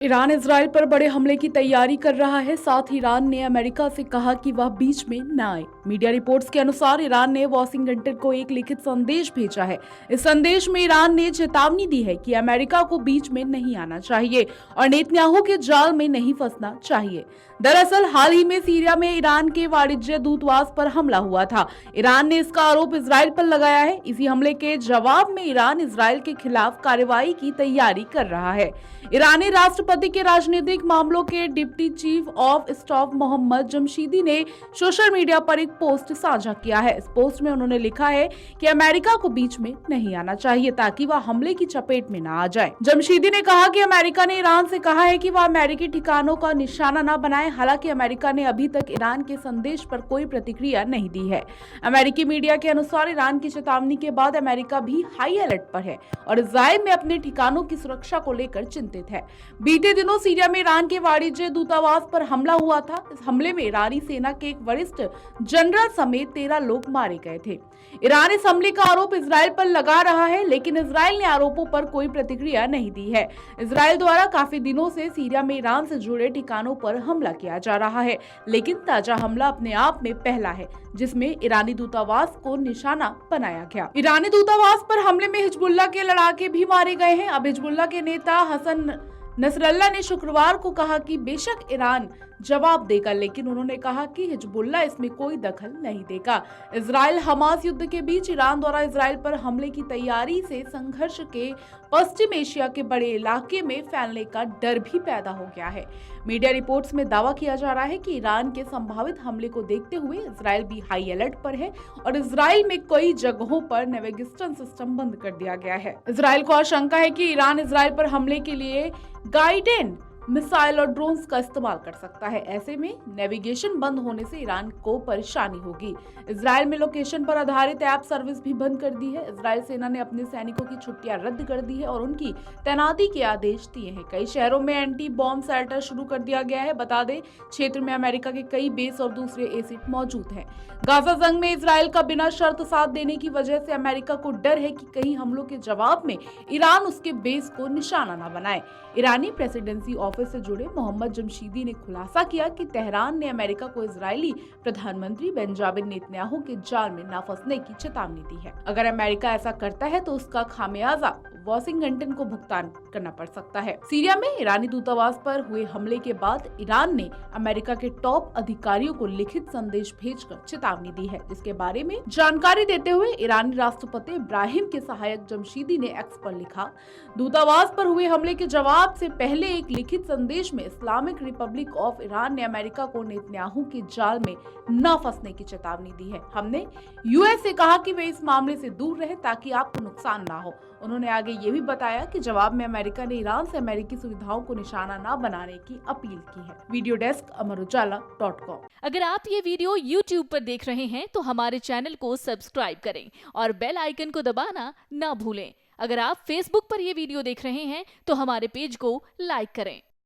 Iran Israel पर बड़े हमले की तैयारी कर रहा है। साथ ही ईरान ने अमेरिका से कहा कि वह बीच में न आए। मीडिया रिपोर्ट्स के अनुसार ईरान ने वाशिंगटन को एक लिखित संदेश भेजा है। इस संदेश में ईरान ने चेतावनी दी है कि अमेरिका को बीच में नहीं आना चाहिए और नेतन्याहू के जाल में नहीं फंसना चाहिए। दरअसल हाल ही में सीरिया में ईरान के वाणिज्य दूतावास पर हमला हुआ था। ईरान ने इसका आरोप इजराइल पर लगाया है। इसी हमले के जवाब में ईरान इजराइल के खिलाफ कार्रवाई की तैयारी कर रहा है। ईरानी राष्ट्रपति के राजनीतिक मामलों के deputy chief of staff Mohammad Jamshidi ने सोशल मीडिया पर एक पोस्ट साझा किया है। इस पोस्ट में उन्होंने लिखा है कि अमेरिका को बीच में नहीं आना चाहिए ताकि वह हमले की चपेट में न आ जाए। जमशीदी ने कहा कि अमेरिका ने ईरान से कहा है कि वह अमेरिकी ठिकानों का निशाना न बनाए। हालांकि अमेरिका ने अभी तक ईरान के संदेश पर कोई प्रतिक्रिया नहीं दी है। अमेरिकी मीडिया के अनुसार ईरान की चेतावनी के बाद अमेरिका भी हाई अलर्ट पर है और इजराइल में अपने ठिकानों की सुरक्षा को लेकर चिंतित है। बीते दिनों सीरिया में ईरान के वाणिज्य दूतावास पर हमला हुआ था। इस हमले में ईरानी सेना के एक वरिष्ठ जनरल समेत 13 लोग मारे गए थे। ईरान इस हमले का आरोप इजराइल पर लगा रहा है, लेकिन इजराइल ने आरोपों पर कोई प्रतिक्रिया नहीं दी है। इजराइल द्वारा काफी दिनों से सीरिया में ईरान से जुड़े ठिकानों पर हमला किया जा रहा है, लेकिन ताजा हमला अपने आप में पहला है जिसमें ईरानी दूतावास को निशाना बनाया गया। ईरानी दूतावास पर हमले में हिजबुल्लाह के लड़ाके भी मारे गए हैं। अब हिजबुल्लाह के नेता हसन नसरल्ला ने शुक्रवार को कहा कि बेशक ईरान जवाब देगा, लेकिन उन्होंने कहा कि हिजबुल्लाह इसमें कोई दखल नहीं देगा। इजराइल हमास युद्ध के बीच ईरान द्वारा इजराइल पर हमले की तैयारी से संघर्ष के पश्चिम एशिया के बड़े इलाके में फैलने का डर भी पैदा हो गया है। मीडिया रिपोर्ट्स में दावा किया जा रहा है कि ईरान के संभावित हमले को देखते हुए इजराइल भी हाई अलर्ट पर है और इजराइल में कई जगहों पर नेविगेशन सिस्टम बंद कर दिया गया है। इजराइल को आशंका है कि ईरान इजराइल पर हमले के लिए गाइडेड मिसाइल और ड्रोन्स का इस्तेमाल कर सकता है। ऐसे में नेविगेशन बंद होने से ईरान को परेशानी होगी। इजराइल में लोकेशन पर आधारित ऐप सर्विस भी बंद कर दी है। इजराइल सेना ने अपने सैनिकों की छुट्टियां रद्द कर दी है और उनकी तैनाती के आदेश दिए हैं। कई शहरों में एंटी बॉम्ब शेल्टर शुरू कर दिया गया है। बता दें, क्षेत्र में अमेरिका के कई बेस और दूसरे एसिड मौजूद हैं। गाजा जंग में इजराइल का बिना शर्त साथ देने की वजह से अमेरिका को डर है कि कई हमलों के जवाब में ईरान उसके बेस को निशाना न बनाए। ईरानी प्रेसिडेंसी ऑफिस से जुड़े मोहम्मद जमशीदी ने खुलासा किया कि तेहरान ने अमेरिका को इजरायली प्रधानमंत्री बेंजामिन नेतन्याहू के जाल में न फंसने की चेतावनी दी है। अगर अमेरिका ऐसा करता है तो उसका खामियाजा वाशिंगटन को भुगतान करना पड़ सकता है। सीरिया में ईरानी दूतावास पर हुए हमले के बाद ईरान ने अमेरिका के टॉप अधिकारियों को लिखित संदेश भेजकर चेतावनी दी है, जिसके बारे में जानकारी देते हुए ईरानी राष्ट्रपति इब्राहिम के सहायक जमशीदी ने एक्स पर लिखा, दूतावास पर हुए हमले के जवाब से पहले एक लिखित संदेश में इस्लामिक रिपब्लिक ऑफ ईरान ने अमेरिका को नेतन्याहू के जाल में न फंसने की चेतावनी दी है। हमने यूएस से कहा कि वे इस मामले से दूर रहे ताकि आपको नुकसान ना हो। उन्होंने आगे ये भी बताया कि जवाब में अमेरिका ने ईरान से अमेरिकी सुविधाओं को निशाना न बनाने की अपील की है। वीडियो डेस्क अमरुजाला.com। अगर आप ये वीडियो YouTube पर देख रहे हैं तो हमारे चैनल को सब्सक्राइब करें और बेल आइकन को दबाना ना भूलें। अगर आप Facebook पर ये वीडियो देख रहे हैं तो हमारे पेज को लाइक करें।